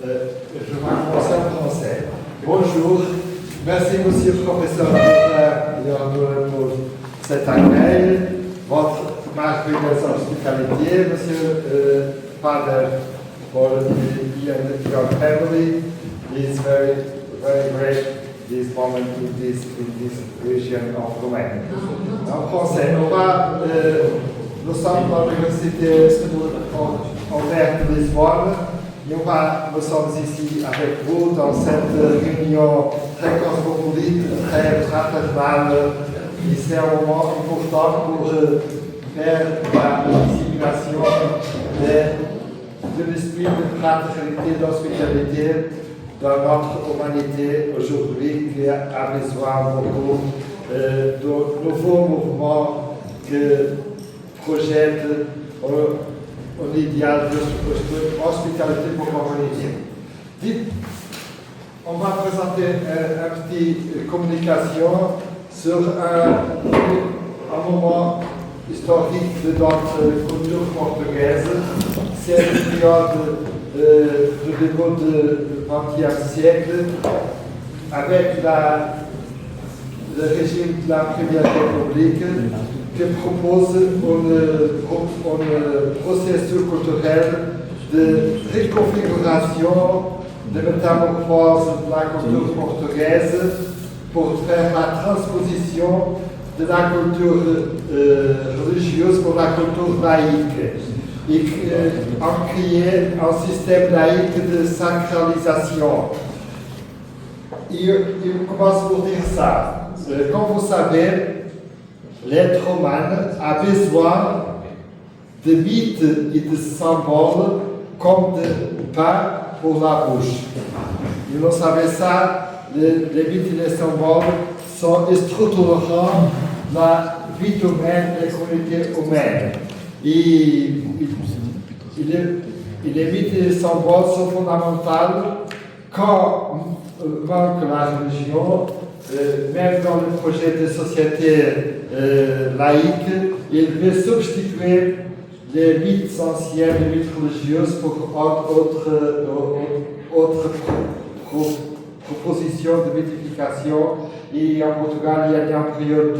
Je vais commencer en français. Bonjour, merci monsieur le professeur pour cet accueil, votre merveilleuse hospitalité, monsieur Father, for your family. It's very, very great this moment in this region of Romania. En français, nous sommes dans l'université Aberta de Lisbonne. Nous sommes ici avec vous dans cette réunion très cosmopolite, très fraternelle. Et c'est un moment important pour faire la dissémination de l'esprit de fraternité, d'hospitalité dans notre humanité aujourd'hui qui a besoin beaucoup de nouveaux mouvements qui projettent un idéal de hospitalité pour l'humanité. On va présenter une petite communication sur un moment historique de notre culture portugaise. C'est une période du début du XXe siècle avec le régime de la Première République qui propose un processus culturel de reconfiguration, de métamorphose de la culture portugaise pour faire la transposition de la culture religieuse pour la culture laïque et en créer un système laïque de sacralisation. Il commence pour dire ça. Comme vous savez, l'être humain a besoin de mythes et de symboles comme de pain pour la bouche. Et vous savez ça, les mythes et les symboles sont structurants de la vie humaine, des communautés humaines. Et les mythes et les symboles sont fondamentaux quand manque la religion, même dans le projet de société laïque, il veut substituer les mythes anciens, les mythes religieux pour autre proposition de mythification. Et en Portugal, il y a une période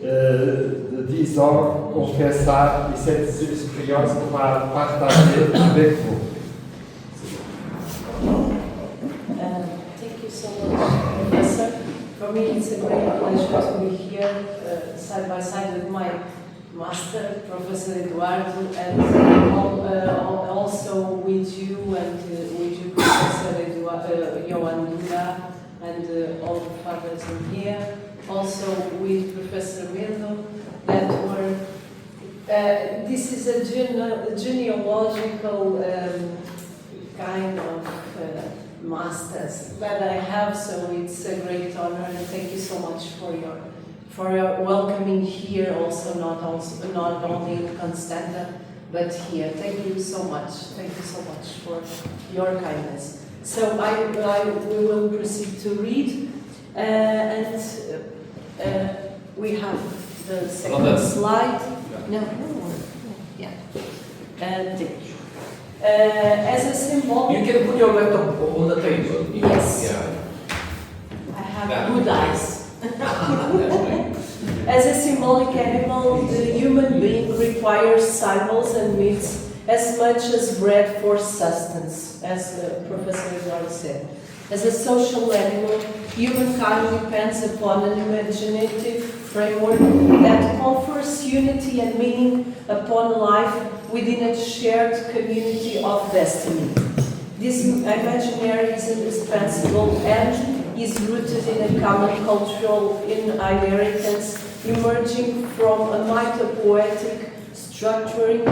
de 10 ans qu'on fait ça, et cette expérience qu'on va partager avec vous. Thank you so much, Professor. For me, it's a great pleasure to be here side by side with my master, Professor Eduardo, and also with you and with you, Professor Joanduna, and all the fathers in here. Also with Professor Mendo, that were. This is a genealogical kind of masters that I have, so it's a great honor, and thank you so much for your welcoming here. Also, not only in Constanta, but here. Thank you so much. Thank you so much for your kindness. So we will proceed to read, and we have the second slide. No. Yeah. As a symbol. You can put your laptop on the table. Yes. Yeah. I have good eyes. As a symbolic animal, the human being requires symbols and myths as much as bread for sustenance, as Professor Eduardo said. As a social animal, humankind depends upon an imaginative framework that confers unity and meaning upon life within a shared community of destiny. This imaginary is indispensable and is rooted in a common cultural inheritance emerging from a mythopoetic structuring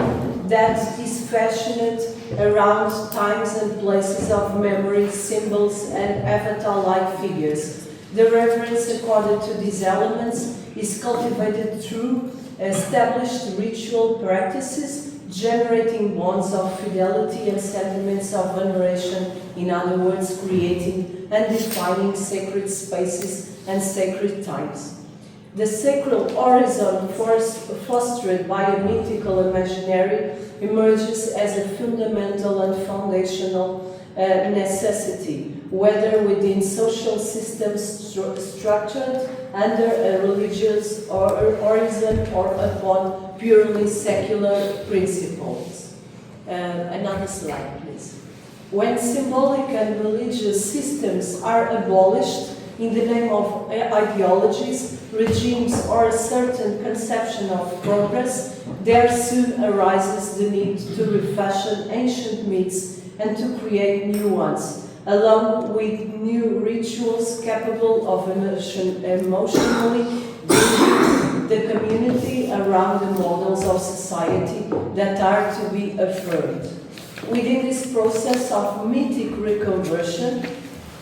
that is fashioned around times and places of memory, symbols, and avatar-like figures. The reverence accorded to these elements is cultivated through established ritual practices, generating bonds of fidelity and sentiments of veneration, in other words, creating and defining sacred spaces and sacred times. The sacral horizon fostered by a mythical imaginary emerges as a fundamental and foundational necessity, whether within social systems structured under a religious horizon or upon purely secular principles. Another slide, please. When symbolic and religious systems are abolished in the name of ideologies, regimes, or a certain conception of progress, there soon arises the need to refashion ancient myths and to create new ones, along with new rituals capable of emotionally building the community around the models of society that are to be affirmed. Within this process of mythic reconversion,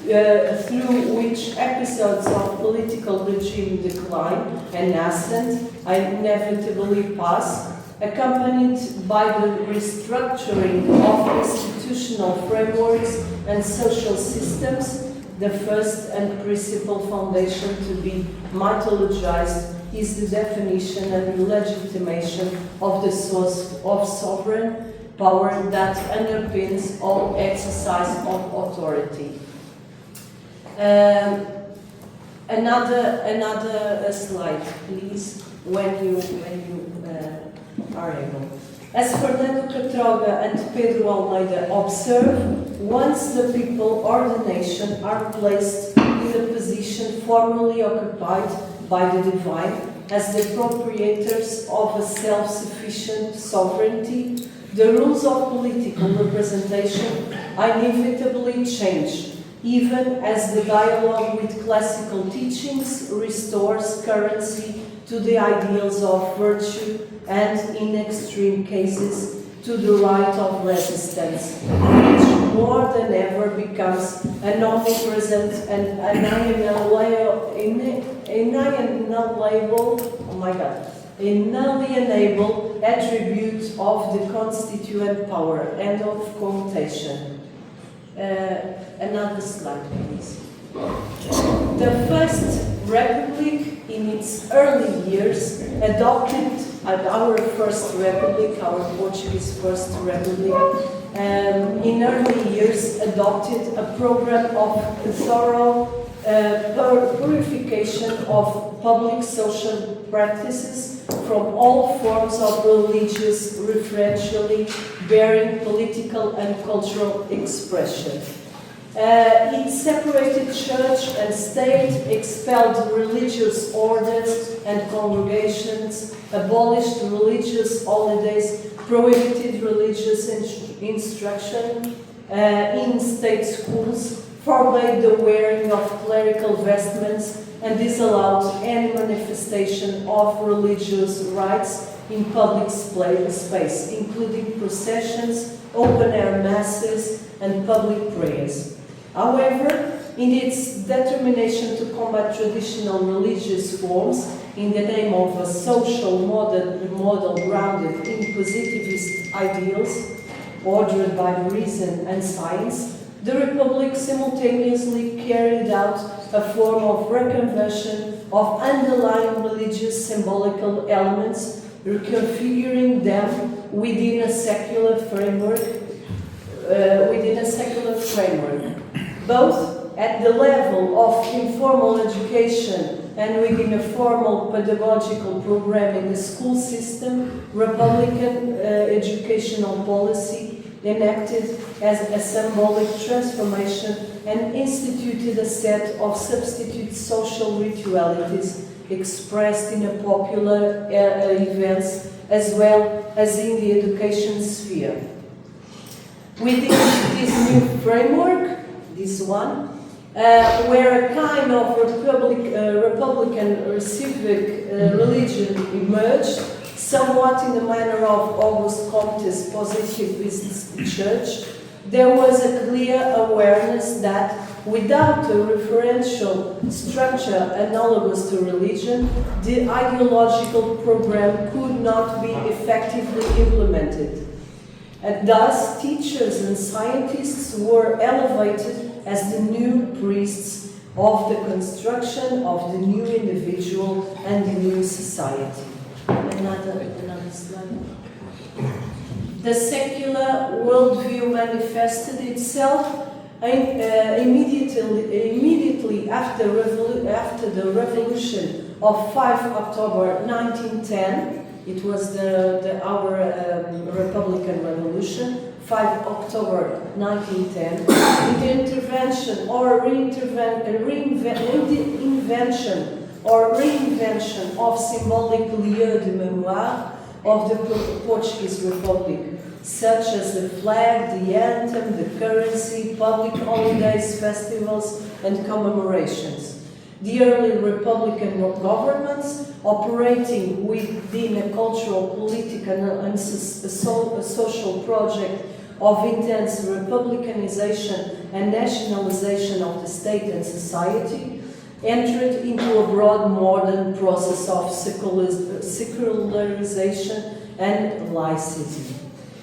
through which episodes of political regime decline and ascent inevitably pass, accompanied by the restructuring of institutional frameworks and social systems, the first and principal foundation to be mythologized is the definition and legitimation of the source of sovereign power that underpins all exercise of authority. Another slide, please, when you are able. As Fernando Catroga and Pedro Almeida observe, once the people or the nation are placed in the position formerly occupied by the divine as the proprietors of a self-sufficient sovereignty, the rules of political representation inevitably change, even as the dialogue with classical teachings restores currency to the ideals of virtue and, in extreme cases, to the right of resistance, which more than ever becomes an omnipresent and inalienable attribute of the constituent power. End of quotation. Another slide, please. The First Republic, in its early years, adopted our First Republic, our Portuguese First Republic, in early years adopted a program of thorough purification of public social practices from all forms of religious referentially bearing political and cultural expression. It separated church and state, expelled religious orders and congregations, abolished religious holidays, prohibited religious instruction in state schools, forbade the wearing of clerical vestments, and disallowed any manifestation of religious rites in public space, including processions, open-air masses, and public prayers. However, in its determination to combat traditional religious forms in the name of a social model grounded in positivist ideals, ordered by reason and science, the Republic simultaneously carried out a form of reconversion of underlying religious symbolical elements, reconfiguring them within a secular framework, both at the level of informal education and within a formal pedagogical program in the school system. Republican educational policy enacted as a symbolic transformation and instituted a set of substitute social ritualities expressed in a popular events as well as in the education sphere. Within this new framework, this one, where a kind of republican civic religion emerged, somewhat in the manner of Auguste Comte's positivist church, there was a clear awareness that without a referential structure analogous to religion, the ideological program could not be effectively implemented. And thus, teachers and scientists were elevated as the new priests of the construction of the new individual and the new society. Another slide. The secular worldview manifested itself immediately after the revolution of 5 October 1910. It was our Republican Revolution, 5 October 1910, with the intervention or reinvention of symbolic lieu de mémoire of the Portuguese Republic, such as the flag, the anthem, the currency, public holidays, festivals, and commemorations. The early Republican governments, operating within a cultural, political, and social project of intense republicanization and nationalization of the state and society, entered into a broad modern process of secularization and laicity.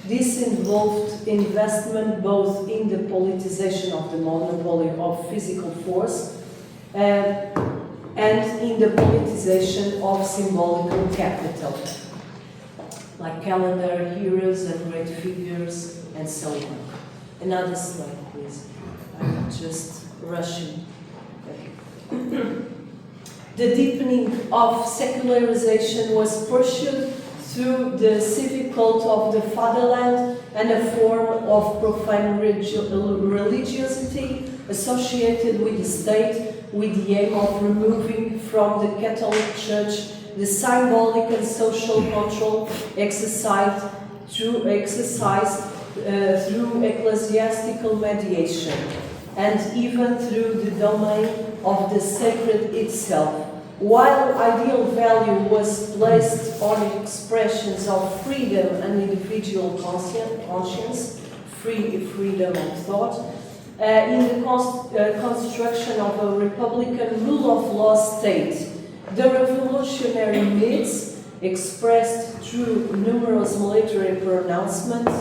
This involved investment both in the politicization of the monopoly of physical force and in the politicization of symbolical capital, like calendar, heroes and great figures, and so on. Another slide, please. I'm just rushing. The deepening of secularization was pursued through the civic cult of the fatherland and a form of profane religiosity associated with the state, with the aim of removing from the Catholic Church the symbolic and social control exercised through ecclesiastical mediation, and even through the domain of the sacred itself. While ideal value was placed on expressions of freedom and individual conscience, freedom of thought, in the construction of a republican rule of law state, the revolutionary myths, expressed through numerous military pronouncements,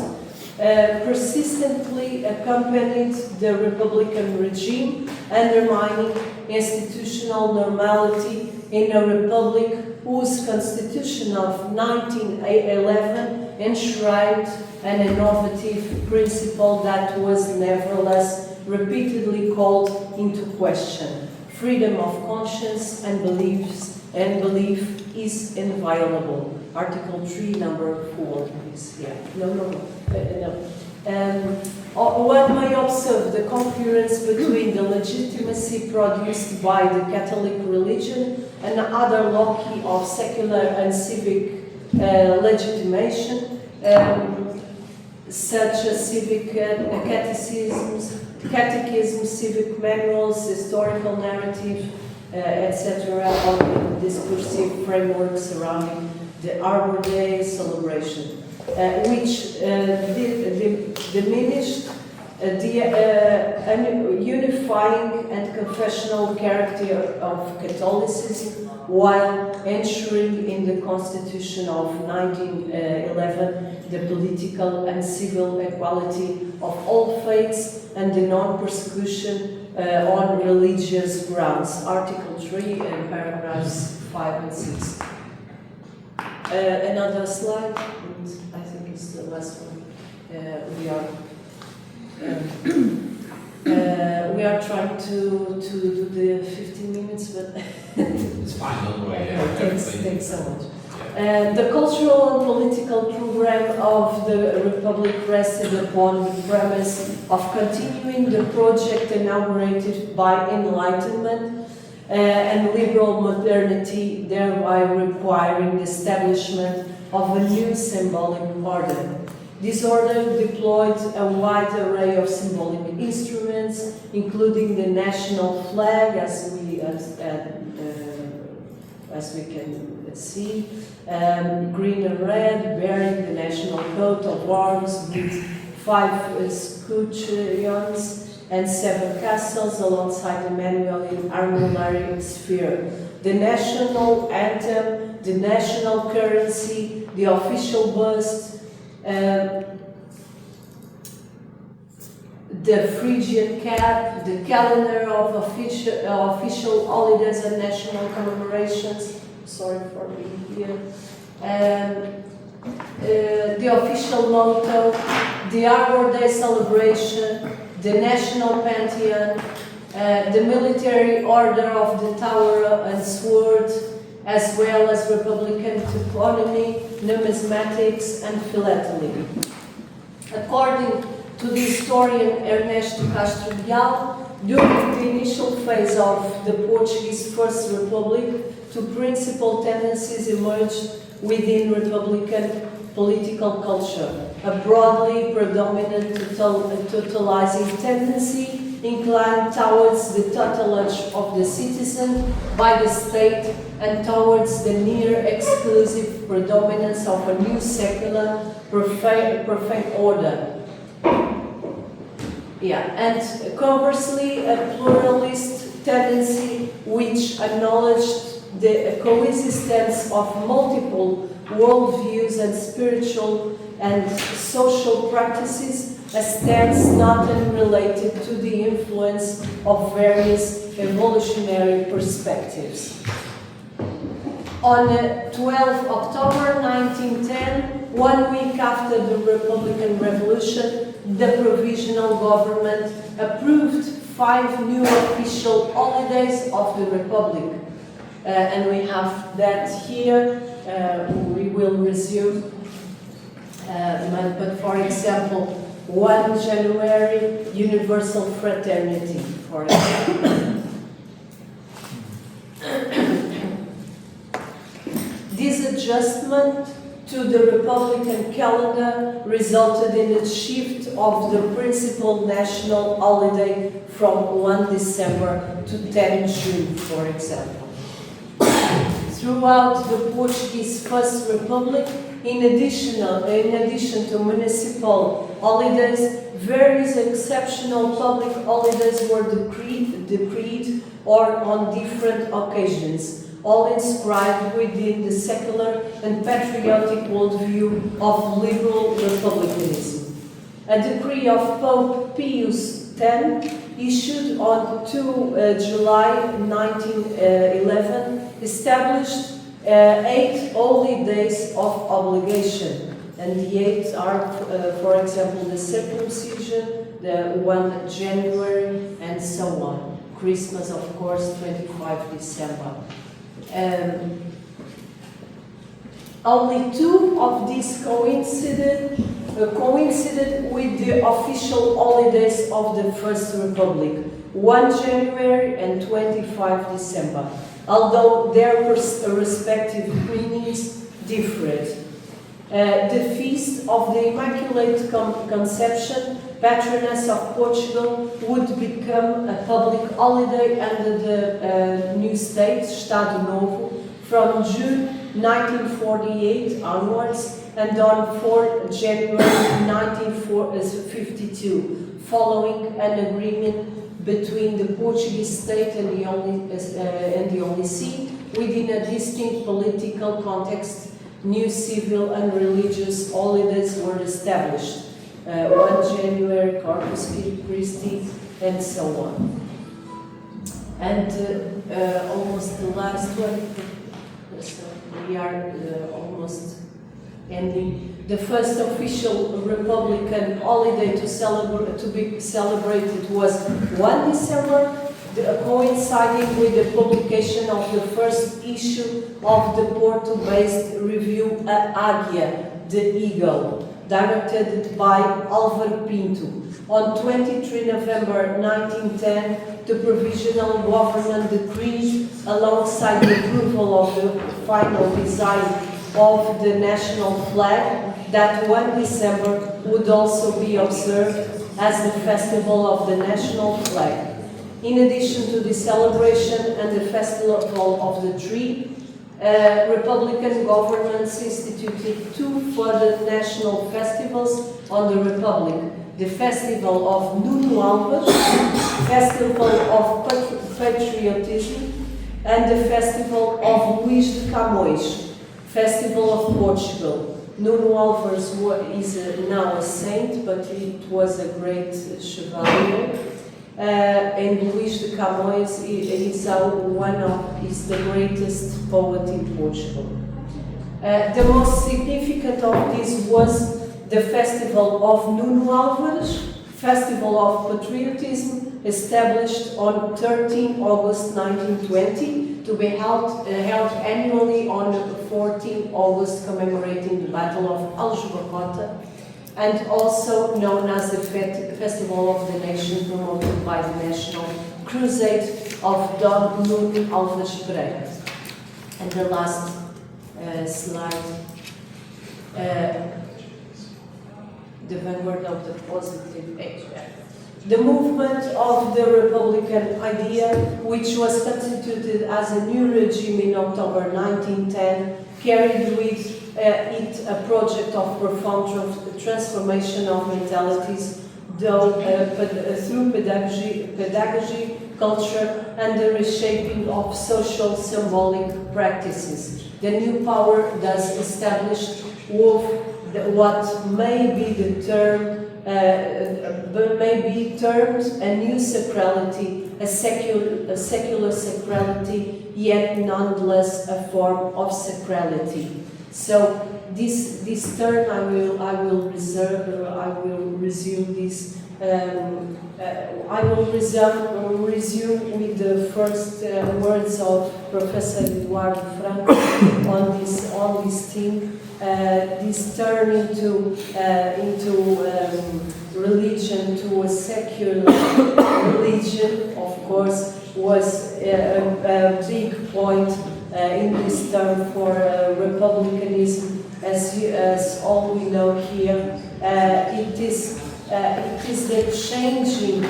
persistently accompanied the republican regime, undermining institutional normality in a republic whose constitution of 1911 enshrined an innovative principle that was nevertheless repeatedly called into question. Freedom of conscience and belief is inviolable. Article 3, number 4, please. Yeah. No. One may observe the concurrence between the legitimacy produced by the Catholic religion and other loci of secular and civic legitimation, such as civic catechisms, civic manuals, historical narrative, etc., of the discursive framework surrounding the Arbor Day celebration, which diminished the unifying and confessional character of Catholicism, while ensuring in the Constitution of 1911 the political and civil equality of all faiths and the non-persecution on religious grounds. Article 3 and paragraphs 5 and 6. Another slide, and I think it's the last one. We are trying to do the 15 minutes, but It's fine, don't worry. thanks so much. The cultural and political program of the Republic rested upon the premise of continuing the project inaugurated by Enlightenment and liberal modernity, thereby requiring the establishment of a new symbolic order. This order deployed a wide array of symbolic instruments, including the national flag, as we can see, green and red, bearing the national coat of arms with 5 escutcheons and 7 castles alongside the manual in armillary sphere. The national anthem, the national currency, the official bust, the Phrygian cap, the calendar of official holidays and national commemorations. Sorry for being here. the official motto, the Arbor Day celebration, the national pantheon, the military order of the Tower and Sword, as well as republican toponymy, numismatics, and philately. According to the historian Ernesto Castro Leal, during the initial phase of the Portuguese First Republic, two principal tendencies emerged within republican political culture: a broadly predominant totalizing tendency inclined towards the tutelage of the citizen by the state and towards the near exclusive predominance of a new secular perfect order. And conversely, a pluralist tendency which acknowledged the coexistence of multiple worldviews and spiritual and social practices, a stance not unrelated to the influence of various evolutionary perspectives. On 12 October 1910, 1 week after the Republican Revolution, the Provisional Government approved 5 new official holidays of the Republic. And we have that here. We will resume. But for example, 1 January, Universal Fraternity, for example. This adjustment to the Republican calendar resulted in a shift of the principal national holiday from 1 December to 10 June, for example. Throughout the Portuguese First Republic, in addition to municipal holidays, various exceptional public holidays were decreed or on different occasions, all inscribed within the secular and patriotic worldview of liberal republicanism. A decree of Pope Pius X, issued on 2 July 1911, established 8 holy days of obligation, and the 8 are, for example, the circumcision, the 1 January, and so on. Christmas, of course, 25 December. Only 2 of these coincided with the official holidays of the First Republic, 1 January and 25 December, although their respective meanings differed. The Feast of the Immaculate Conception, patroness of Portugal, would become a public holiday under the new state, Estado Novo, from June 1948 onwards, and on 4 January 1952, following an agreement between the Portuguese state and the Holy See, within a distinct political context. New civil and religious holidays were established. 1 January, Corpus Christi, and so on. And almost the last one, so we are almost ending. The first official Republican holiday to be celebrated was 1 December, coinciding with the publication of the first issue of the Porto-based review Águia, the Eagle, directed by Álvaro Pinto. On 23 November 1910, the Provisional Government decreed, alongside the approval of the final design of the national flag, that 1 December would also be observed as the festival of the national flag. In addition to the celebration and the festival of the tree, Republican governments instituted 2 further national festivals on the Republic: the Festival of Nuno Alves, Festival of Patriotism, and the Festival of Luís de Camões, Festival of Portugal. Nuno Alves is now a saint, but it was a great chevalier. And Luís de Camões is the greatest poet in Portugal. The most significant of this was the Festival of Nuno Álvares, Festival of Patriotism, established on 13 August 1920, to be held annually on 14 August, commemorating the Battle of Alves-Jesus, and also known as the Festival of the Nation, promoted by the National Crusade of Dom Nuno Alves Pereira. And the last slide, the vanguard of the positive age. The movement of the Republican idea, which was constituted as a new regime in October 1910, carried with it a project of profound transformation of mentalities, though through pedagogy, culture, and the reshaping of social symbolic practices. The new power thus established what may be termed a new sacrality, a secular sacrality, yet nonetheless a form of sacrality. So this term I will resume this. I will resume with the first words of Professor Eduardo Franco on this theme. This turn into religion to a secular religion, of course, was a big point in this term for republicanism. As all we know here, it is the changing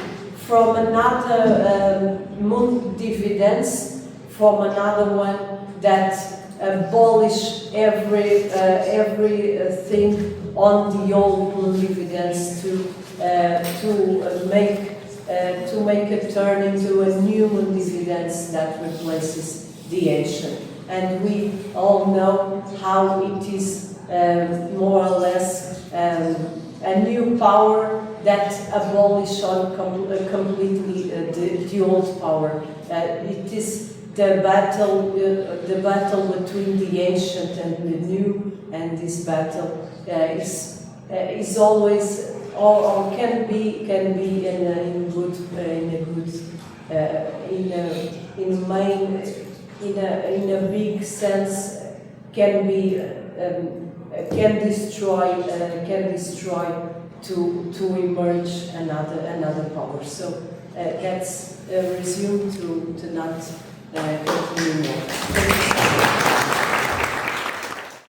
from another mundo dividends, from another one that abolish everything on the old dividends to make a turn into a new dividends that replaces the ancient. And we all know how it is more or less a new power that abolish on completely the old power. It is the battle between the ancient and the new, and this battle is always or can be in a big sense can destroy to emerge another power. So that's resumed to not continue more.